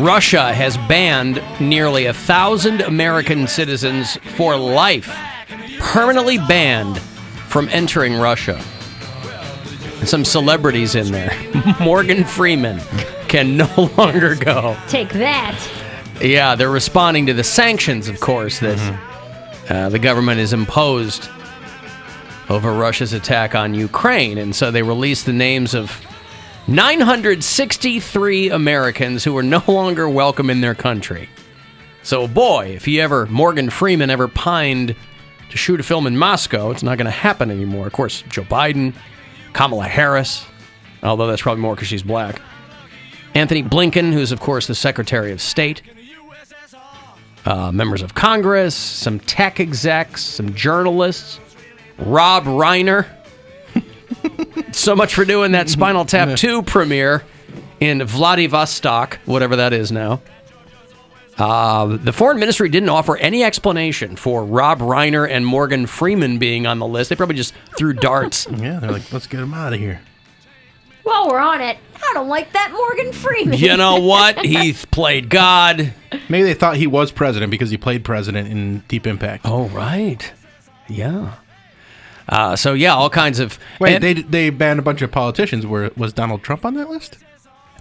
Russia has banned nearly 1,000 American citizens for life, permanently banned from entering Russia. And some celebrities in there. Morgan Freeman can no longer go. Take that. Yeah, they're responding to the sanctions, of course, that the government has imposed over Russia's attack on Ukraine. And so they released the names of 963 Americans who are no longer welcome in their country. So, boy, if Morgan Freeman ever pined to shoot a film in Moscow, it's not going to happen anymore. Of course, Joe Biden, Kamala Harris, although that's probably more because she's black. Anthony Blinken, who's, of course, the Secretary of State. Members of Congress, some tech execs, some journalists. Rob Reiner. So much for doing that Spinal Tap 2 premiere in Vladivostok, whatever that is now. The foreign ministry didn't offer any explanation for Rob Reiner and Morgan Freeman being on the list. They probably just threw darts. Yeah, they're like, let's get him out of here. While we're on it, I don't like that Morgan Freeman. You know what? He played God. Maybe they thought he was president because he played president in Deep Impact. Oh, right. Yeah. All kinds of... Wait, they banned a bunch of politicians. Was Donald Trump on that list?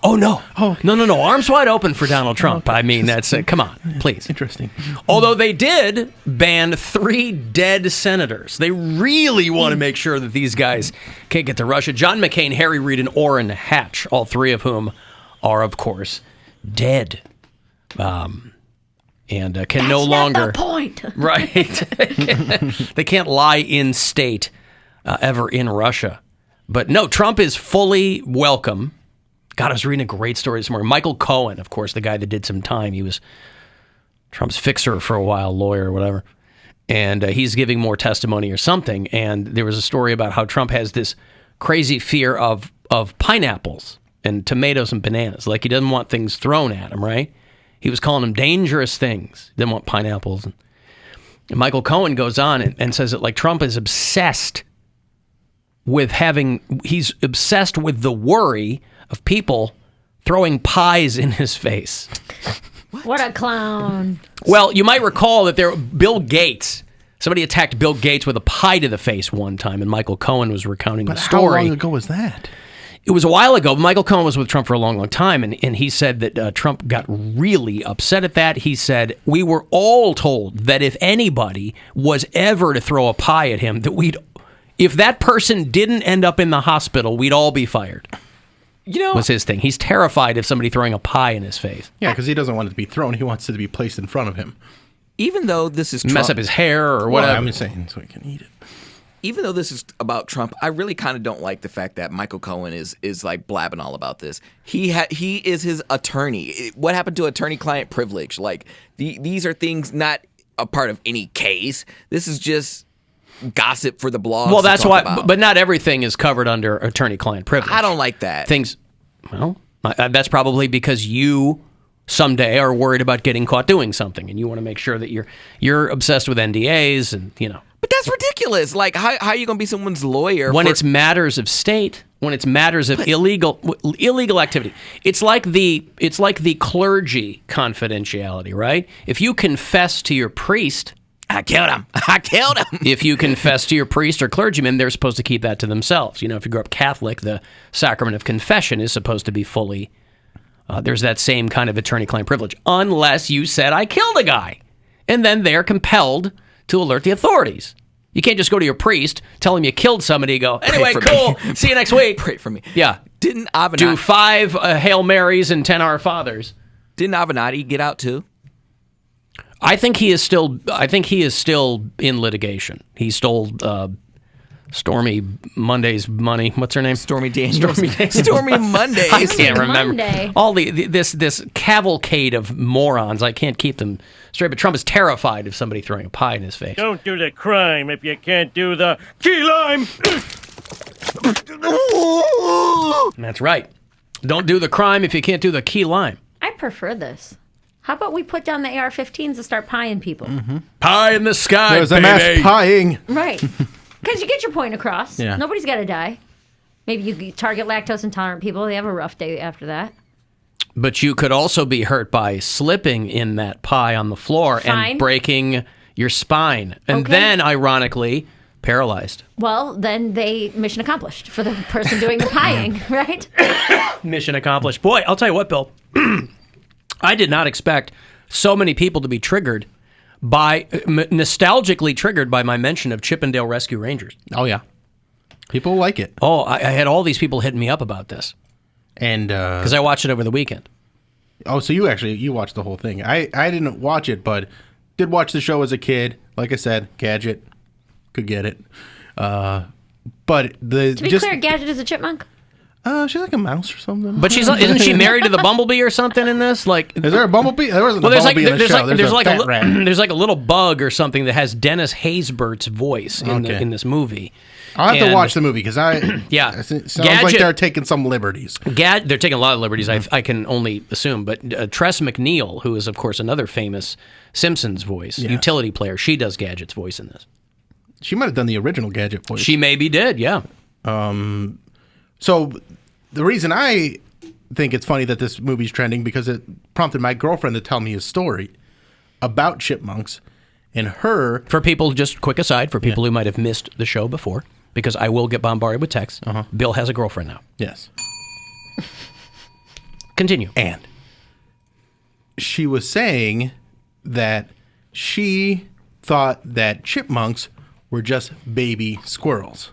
Oh, no. Oh. No. Arms wide open for Donald Trump. Okay. I mean, that's it. Come on, please. Interesting. Although they did ban 3 dead senators. They really want to make sure that these guys can't get to Russia. John McCain, Harry Reid, and Orrin Hatch, all 3 of whom are, of course, dead. And can That's no longer... That's not the point. Right. They can't lie in state ever in Russia. But no, Trump is fully welcome. God, I was reading a great story this morning. Michael Cohen, of course, the guy that did some time. He was Trump's fixer for a while, lawyer or whatever. And he's giving more testimony or something. And there was a story about how Trump has this crazy fear of pineapples and tomatoes and bananas. Like he doesn't want things thrown at him, right? He was calling them dangerous things. He didn't want pineapples. And Michael Cohen goes on and says that like Trump is obsessed with he's obsessed with the worry of people throwing pies in his face. What a clown. Well, you might recall that Bill Gates, somebody attacked Bill Gates with a pie to the face one time, and Michael Cohen was recounting the story. How long ago was that? It was a while ago. Michael Cohen was with Trump for a long, long time, and he said that Trump got really upset at that. He said, we were all told that if anybody was ever to throw a pie at him, that if that person didn't end up in the hospital, we'd all be fired. Was his thing. He's terrified of somebody throwing a pie in his face. Yeah, because he doesn't want it to be thrown. He wants it to be placed in front of him. Even though this is Trump, mess up his hair or whatever. I'm just saying so he can eat it. Even though this is about Trump, I really kind of don't like the fact that Michael Cohen is like blabbing all about this. He is his attorney. What happened to attorney-client privilege? Like these are things not a part of any case. This is just gossip for the blogs. Well, that's why. But not everything is covered under attorney-client privilege. I don't like that. That's probably because you someday are worried about getting caught doing something, and you want to make sure that you're obsessed with NDAs and But that's ridiculous. Like, how are you going to be someone's lawyer when it's matters of state? When it's matters of illegal activity, it's like the clergy confidentiality, right? If you confess to your priest, I killed him. If you confess to your priest or clergyman, they're supposed to keep that to themselves. You know, if you grew up Catholic, the sacrament of confession is supposed to be fully. There's that same kind of attorney-client privilege, unless you said I killed a guy, and then they're compelled to alert the authorities. You can't just go to your priest, tell him you killed somebody, go, anyway, cool, see you next week. Pray for me. Yeah. Didn't Avenatti do 5 Hail Marys and 10 Our Fathers? Didn't Avenatti get out too? I think he is still in litigation. He stole Stormy Monday's money. What's her name? Stormy Daniels. Stormy Mondays. I can't remember. Monday. All this cavalcade of morons. I can't keep them straight. But Trump is terrified of somebody throwing a pie in his face. Don't do the crime if you can't do the key lime. That's right. Don't do the crime if you can't do the key lime. I prefer this. How about we put down the AR-15s and start pieing people? Mm-hmm. Pie in the sky, There's baby. a mass pieing. Right. Because you get your point across. Yeah. Nobody's got to die. Maybe you target lactose intolerant people. They have a rough day after that. But you could also be hurt by slipping in that pie on the floor Fine. and breaking your spine. And Okay. then, ironically, paralyzed. Well, then mission accomplished for the person doing the pieing, right? Mission accomplished. Boy, I'll tell you what, Bill. I did not expect so many people to be triggered by, nostalgically triggered by my mention of Chippendale Rescue Rangers. Oh yeah, people like it, Oh, I had all these people hitting me up about this and because I watched it over the weekend. oh, so you watched the whole thing. I didn't watch it, but did watch the show as a kid. Like I said, Gadget could get it. But the To be clear, Gadget is a chipmunk. she's like a mouse or something. But isn't she married to the bumblebee or something in this? Like, is there a bumblebee? There wasn't well, a bumblebee in the show. There's a fat rat. there's like a little bug or something that has Dennis Haysbert's voice in this movie. I'll have to And- watch the movie because Yeah. it sounds like Gadget- they're taking some liberties. They're taking a lot of liberties, I can only assume. But Tress MacNeille, who is, of course, another famous Simpsons voice, utility player, she does Gadget's voice in this. She might have done the original Gadget voice. She maybe did, yeah. So the reason I think it's funny that this movie's trending because it prompted my girlfriend to tell me a story about chipmunks and her. For people, just quick aside, for people who might have missed the show before, because I will get bombarded with texts, Bill has a girlfriend now. Yes. Continue. And she was saying that she thought that chipmunks were just baby squirrels.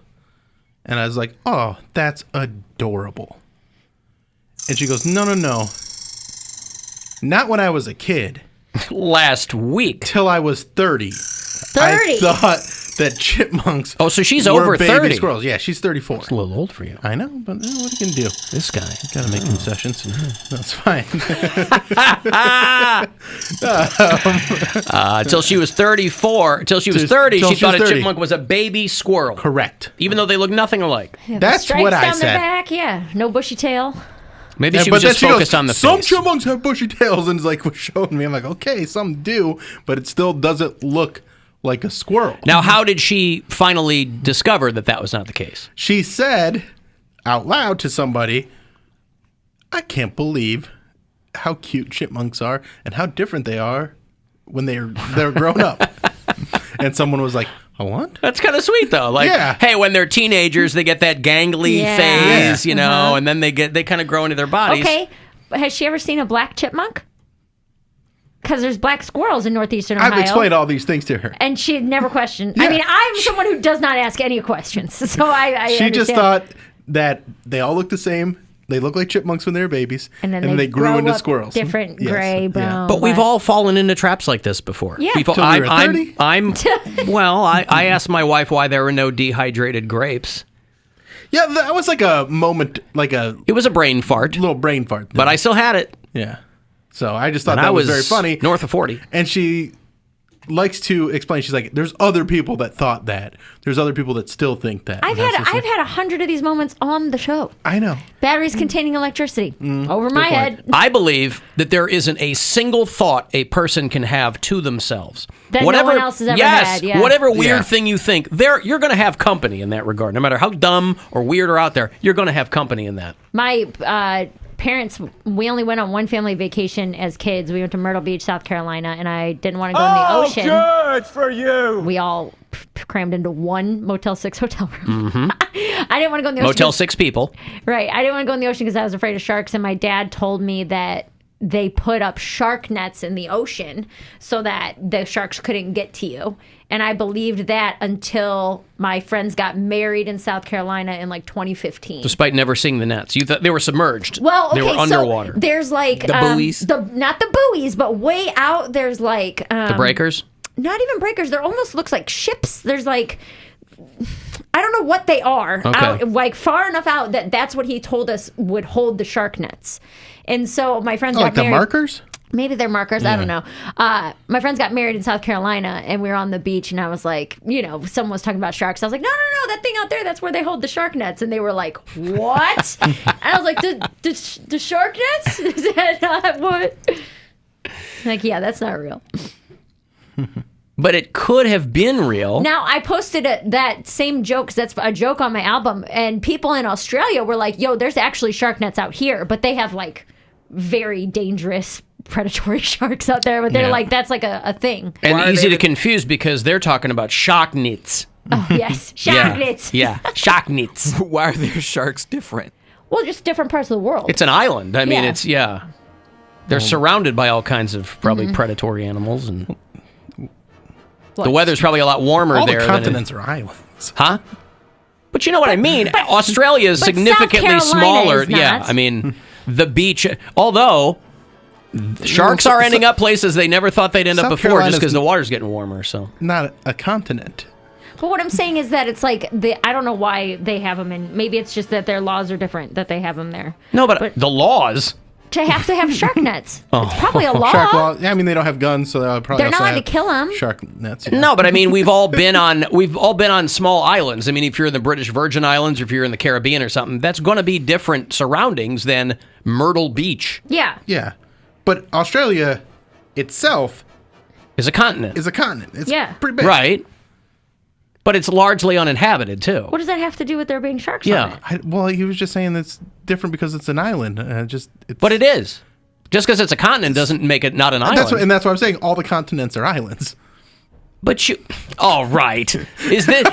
And I was like, oh, that's adorable. And she goes, no. Not when I was a kid. Last week. Till I was 30. 30? I thought that chipmunks Oh, so she's were over baby 30. squirrels. Yeah, she's 34. It's a little old for you. I know, but what are you going to do? This guy. Gotta make concessions. That's fine. Till she was 34, till she was 30, till she she thought was a 30. chipmunk was a baby squirrel. Correct. Even though they look nothing alike. That's Stripes what I down said. their back, yeah. No bushy tail. Maybe Yeah, she but was then just she focused goes, on the some face. chipmunks have bushy tails, and it's like was showing me. I'm like, okay, some do, but it still doesn't look like a squirrel. Now, how did she finally discover that that was not the case? She said out loud to somebody, I can't believe how cute chipmunks are and how different they are when they're grown up. And someone was like, a what? That's kind of sweet, though. Like, Yeah. hey, when they're teenagers, they get that gangly Yeah. phase, you know, and then they kind of grow into their bodies. Okay, but has she ever seen a black chipmunk? Because there's black squirrels in northeastern Ohio. I've explained all these things to her. And she never questioned. Yeah. I mean, I'm someone who does not ask any questions. So I She just understand. thought that they all look the same. They look like chipmunks when they were babies. And then they grew grow into up squirrels. different, Yes. gray, Yeah. brown. But we've black. all fallen into traps like this before. Yeah. We've all- Till we were 30? Well, I asked my wife why there were no dehydrated grapes. Yeah, that was like a moment, like a It was a brain fart, little brain fart. but I still had it. Yeah. So I just thought And that I was was very funny. north of 40. And she likes to explain. She's like, "There's other people that thought that. There's other people that still think that." I've And I was had just like, 100 of these moments on the show. I know. Batteries containing electricity over my point. head. I believe that there isn't a single thought a person can have to themselves. That no one else has ever had, yeah. Whatever weird Yeah. thing you think, you're going to have company in that regard. No matter how dumb or weird or out there, you're going to have company in that. My parents, we only went on one family vacation as kids. We went to Myrtle Beach, South Carolina, and I didn't want to go in the ocean. Good for you. We all crammed into one Motel 6 hotel room. I didn't want to go in the ocean. Motel 6 people. Right. I didn't want to go in the ocean because I was afraid of sharks. And my dad told me that they put up shark nets in the ocean so that the sharks couldn't get to you. And I believed that until my friends got married in South Carolina in like 2015. Despite never seeing the nets. You thought they were submerged. Well, okay, they were underwater. so there's like The buoys? not the buoys, but way out there's like The breakers? not even breakers. There almost looks like ships. There's like I don't know what they are. Okay. Out, like far enough out that that's what he told us would hold the shark nets. And so my friends got Like the married. markers? Maybe they're markers. I don't know. My friends got married in South Carolina, and we were on the beach, and I was like, someone was talking about sharks. I was like, no, that thing out there, that's where they hold the shark nets. And they were like, what? And I was like, the shark nets? Is that not what? Like, yeah, that's not real. But it could have been real. Now, I posted that same joke, because that's a joke on my album, and people in Australia were like, yo, there's actually shark nets out here, but they have like very dangerous predatory sharks out there, but they're like, that's like a thing. And easy to confuse because they're talking about shark nits. Oh, yes. Shark nits. Yeah, shark nits. Why are their sharks different? Well, just different parts of the world. It's an island. I mean, Yeah. They're surrounded by all kinds of probably predatory animals, and the weather's probably a lot warmer All there. the continents are islands. Huh? But you know what I mean. Australia is but significantly South Carolina smaller. is not. Yeah, I mean, the beach. Although sharks are ending up places they never thought they'd end up South before, just Carolina's because the water's getting warmer. So Not a continent. But what I'm saying is that it's like, I don't know why they have them in. Maybe it's just that their laws are different, that they have them there. no, but the laws. To have shark nets. It's probably a law. Shark law. Yeah, I mean, they don't have guns, so they'll probably They're not also allowed have to kill 'em. Shark nets. Yeah. No, but I mean, we've all been on small islands. I mean, if you're in the British Virgin Islands, or if you're in the Caribbean or something, that's going to be different surroundings than Myrtle Beach Yeah. Yeah, but Australia itself is a continent, is a continent. It's Yeah. pretty big. right? But it's largely uninhabited too. What does that have to do with there being sharks Yeah. on it? Well, he was just saying it's different because it's an island. It's, But it is. Just because it's a continent doesn't make it not an island. That's what I'm saying. All the continents are islands. But all right. Do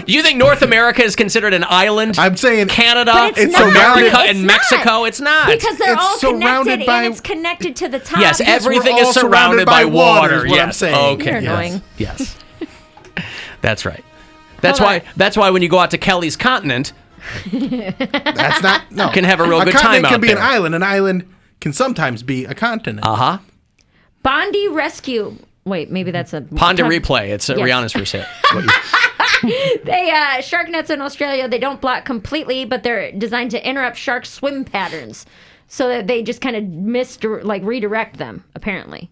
you think North America is considered an island? I'm saying Canada, But it's not. America, It's and not. Mexico. It's not. Because they're It's all surrounded connected by- and it's connected to the top. yes, everything we're all is surrounded by water. is what I'm Yes. saying. Okay. You're yes. annoying. Yes. That's right. That's Hold why. on. That's why when you go out to Kelly's continent, That's not no. can have a real good time continent out can be there. an island. An island can sometimes be a continent. Uh-huh. Bondi Rescue. Wait, maybe that's a... Pond to replay. It's Yes. Rihanna's first hit. They shark nets in Australia, they don't block completely, but they're designed to interrupt shark swim patterns so that they just kind of redirect them, apparently.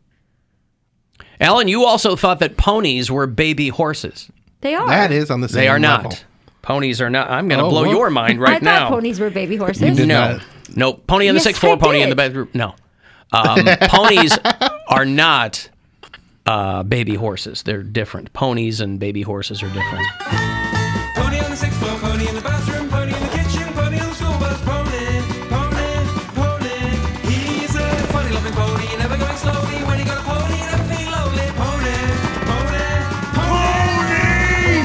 Alan, you also thought that ponies were baby horses. They are. That is on the same They are level. not. Ponies are not. I'm going to blow well. your mind right I now. thought ponies were baby horses. did No. not. No. Pony on the Yes, sixth floor, I pony in did. the bedroom. No. Ponies are not baby horses. They're different. Ponies and baby horses are different. Pony on the sixth floor, pony in the bathroom, pony in the kitchen, pony on the school bus, pony, pony, pony. He's a funny-loving pony, never going slowly. When you got a pony, never feeling lonely. Pony,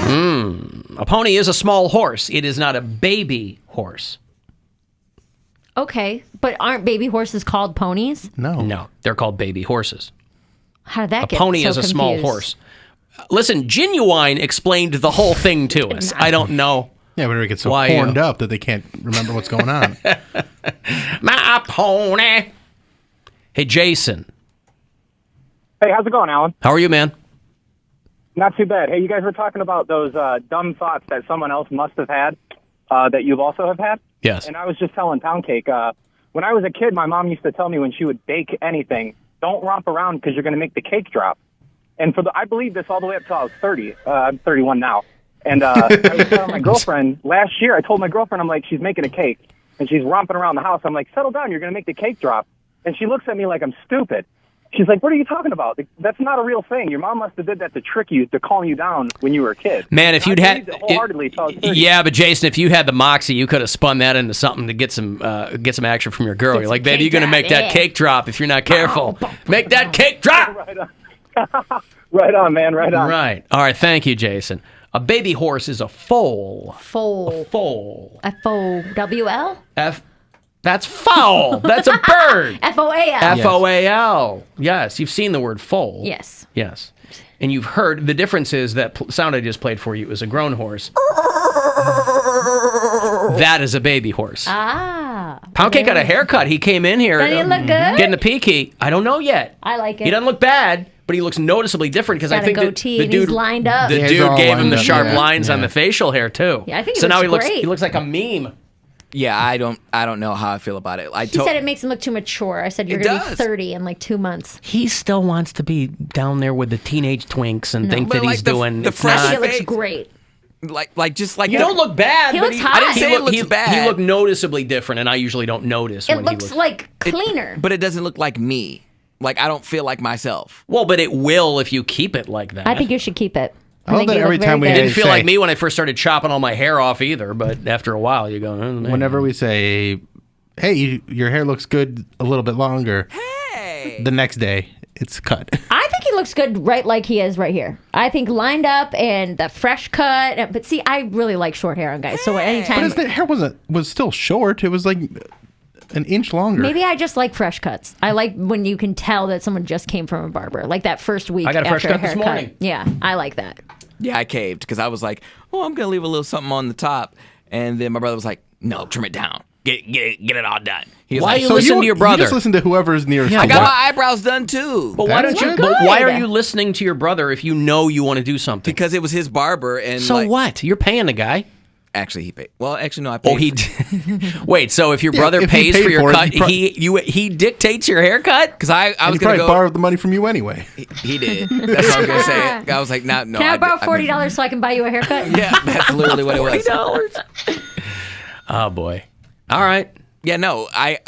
pony, pony. A pony is a small horse. It is not a baby horse. Okay, but aren't baby horses called ponies? No. No, they're called baby horses. How did that A get pony so is a small confused? horse. Listen, Genuine explained the whole thing to us. I don't know. Yeah, but it gets so Why, horned up that they can't remember what's going on. My pony. Hey, Jason. Hey, how's it going, Alan? How are you, man? Not too bad. Hey, you guys were talking about those dumb thoughts that someone else must have had that you've also have had. Yes. And I was just telling Poundcake, when I was a kid, my mom used to tell me when she would bake anything, don't romp around because you're going to make the cake drop. And I believed this all the way up till I was 30. I'm 31 now. And I was telling my girlfriend last year, I told my girlfriend, I'm like, she's making a cake and she's romping around the house. I'm like, settle down, you're going to make the cake drop. And she looks at me like I'm stupid. She's like, what are you talking about? That's not a real thing. Your mom must have did that to trick you, to calm you down when you were a kid. Man, if And you'd I had, believed it wholeheartedly till I was 30. yeah, but Jason, if you had the moxie, you could have spun that into something to get some action from your girl. You're some like, baby, cake you're gonna drop, make that yeah. cake drop if you're not careful. Make that cake drop. Right on. Right on, man. Right on. Right. All right. Thank you, Jason. A baby horse is a foal. Foal. Foal. F-O-W-L? That's fowl. That's a bird. F-O-A-L. F-O-A-L. Yes, you've seen the word foal. Yes. Yes. And you've heard, the difference is that sound I just played for you is a grown horse. That is a baby horse. Ah. Poundcake got a haircut. He came in here. Does he look good? Getting a peeky. I don't know yet. I like it. He doesn't look bad, but he looks noticeably different because I Got a think goatee the and he's dude lined up. The Yeah, he's dude all gave him lined the up, sharp yeah. lines on Yeah. the facial hair too. Yeah, I think he so now looks he great. looks like a meme. Yeah, I don't know how I feel about it. He said it makes him look too mature. I said you're It going to be does. 30 in like 2 months. He still wants to be down there with the teenage twinks and think But that he's like the doing. the it's fresh I think not- it looks Face. great. like You don't look bad. He but looks hot. I didn't say it looks he, bad. He looked noticeably different, and I usually don't notice It when looks he looks. like cleaner. but it doesn't look like me. Like I don't feel like myself. Well, but it will if you keep it like that. I think you should keep it. I love think that you every look time we very It good. didn't feel say- like me when I first started chopping all my hair off either, but after a while you go, oh, man. Whenever we say hey, your hair looks good a little bit longer. Hey. The next day, it's cut. I think he looks good right like he is right here. I think lined up and the fresh cut. But see, I really like short hair on guys. So anytime. But the hair was still short. It was like an inch longer. Maybe I just like fresh cuts. I like when you can tell that someone just came from a barber. Like that first week I got a fresh after cut this haircut. morning. Yeah, I like that. Yeah, I caved because I was like, oh, I'm going to leave a little something on the top. And then my brother was like, no, trim it down. Get it all done. He was Why like, you listen to your brother? You just listen to whoever's nearest. I you. got my eyebrows done too. But why That's don't you? good. But why are Good. you listening to your brother if you know you want to do something? Because it was his barber. And So like, what? You're paying the guy. Actually, he paid. Well, actually, no, I paid. Oh, he. Wait. So if your brother if he pays paid for your for it, cut, he he dictates your haircut. Because I And was he going probably to go. borrowed the money from you anyway. He did. That's what I was going to say. I was like, no. Can I borrow $40 so I can buy you a haircut? Yeah, that's literally what it was. Oh boy. All right. Yeah, no,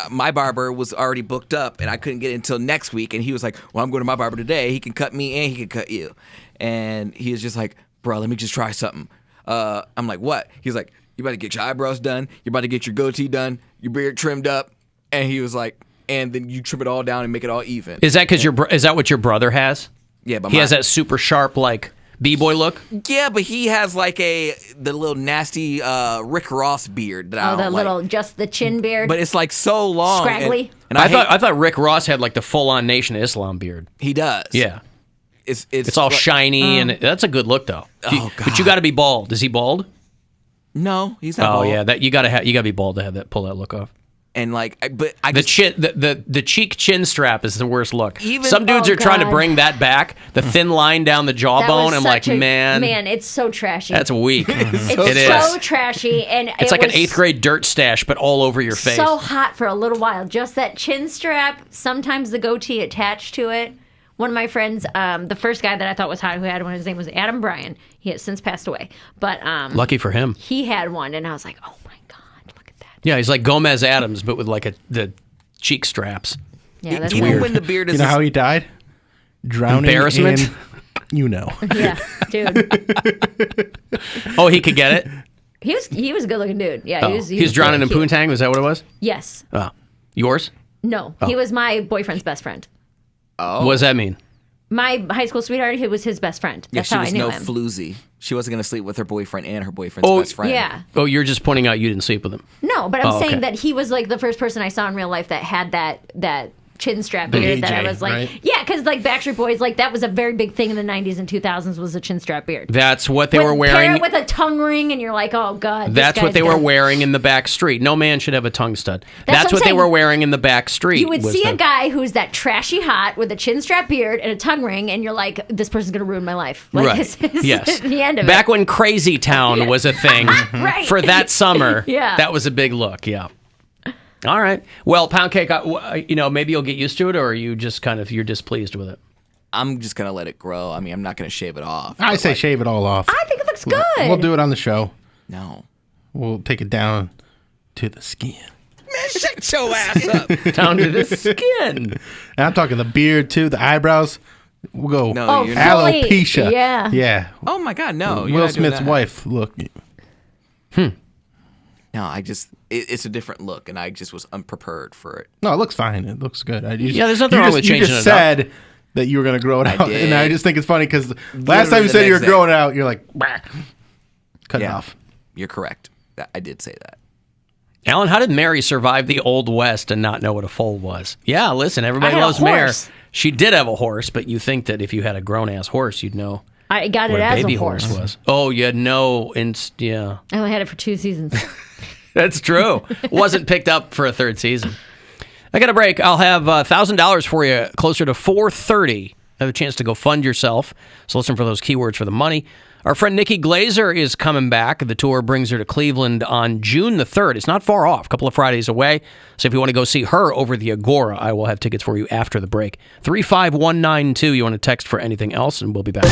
my barber was already booked up, and I couldn't get it until next week. And he was like, "Well, I'm going to my barber today. He can cut me and he can cut you." And he was just like, "Bro, let me just try something." I'm like, "What?" He's like, "You about to get your eyebrows done. You're about to get your goatee done. Your beard trimmed up." And he was like, "And then you trim it all down and make it all even." Is that because is that what your brother has? Yeah, but He has that super sharp like B-boy look. Yeah, but he has like the little nasty Rick Ross beard that I Oh, don't the like. little, just the chin beard. But it's like so long, Scraggly. And I thought Rick Ross had like the full-on Nation of Islam beard. he does. Yeah. It's all like- shiny and that's a good look though. Oh, But you got to be bald. Is he bald? No, he's not. Oh bald. yeah, that you got to be bald to have that pull that look off. And like, but I The just chin, the cheek chin strap is the worst look. Even- Some dudes Oh, are trying to God. bring that back. The thin line down the That jawbone. was I'm like, such a- man, it's so trashy. that's weak. it's It is. so trashy, and It's it like an was 8th grade dirt stash, but all over your face. so hot for a little while. Just that chin strap, sometimes the goatee attached to it. One of my friends, the first guy that I thought was hot, who had one, his name was Adam Bryan. He has since passed away, but Lucky for him. he had one, and I was like, oh my god, look at that. Yeah, he's like Gomez Adams, but with like the cheek straps. Yeah, that's even weird. when the beard is You know how he died? Drowning Embarrassment? in, you know. Yeah, dude. Oh, he could get it. He was a good looking dude. Yeah, Oh, he was. he was drowning in really cute. poontang. Was that what it was? Yes. Oh, yours? No, he was my boyfriend's best friend. What does that mean? My high school sweetheart, who was his best friend. Yeah, That's she how I was knew no him. floozy. She wasn't going to sleep with her boyfriend and her boyfriend's Oh, best friend. Yeah. Oh, you're just pointing out you didn't sleep with him. No, but I'm Oh, saying okay. that he was like the first person I saw in real life that had that chin strap beard that I AJ, was like, right? yeah, because like Backstreet Boys, like that was a very big thing in the 90s and 2000s was a chin strap beard. That's what they Pair were it wearing. with a tongue ring, and you're like, oh god. this That's what guy's they were gonna- wearing in the back street. No man should have a tongue stud. That's what I'm what they saying. were wearing in the back street. You would was see the- a guy who's that trashy hot with a chin strap beard and a tongue ring, and you're like, this person's gonna ruin my life. Like, Right. This is Yes. the end of Back it. when Crazy Town was a thing Right. for that summer. Yeah. That was a big look. Yeah. All right. Well, Poundcake, maybe you'll get used to it, or are you just you're displeased with it? I'm just going to let it grow. I mean, I'm not going to shave it off. I but, say like, shave it all off. I think it looks good. We'll do it on the show. No. We'll take it down to the skin. Man, shut your ass up. Down to the skin. And I'm talking the beard too, the eyebrows. We'll go No, Oh, you're not. fully. alopecia. Yeah. Yeah. Oh, my God, no. you're Will not doing Smith's that. wife. Look. No, it's a different look, and I just was unprepared for it. No, it looks fine. It looks good. Yeah, there's nothing wrong with You changing just it up. said that you were going to grow it out. did. And I just think it's funny because last Literally time you the said you were next day. growing it out, you're like, bah. Cut it off. You're correct. I did say that. Alan, how did Mary survive the Old West and not know what a foal was? Yeah, listen, everybody I had a loves Mary. horse. She did have a horse, but you think that if you had a grown-ass horse, you'd know I got what it a as baby a horse. was. Oh, you had no, yeah. I only had it for 2 seasons. That's true. Wasn't picked up for a third season. I got a break. I'll have $1,000 for you closer to 4:30. Have a chance to go fund yourself. So listen for those keywords for the money. Our friend Nikki Glazer is coming back. The tour brings her to Cleveland on June the 3rd. It's not far off, a couple of Fridays away. So if you want to go see her over the Agora, I will have tickets for you after the break. 35192. You want to text for anything else, and we'll be back.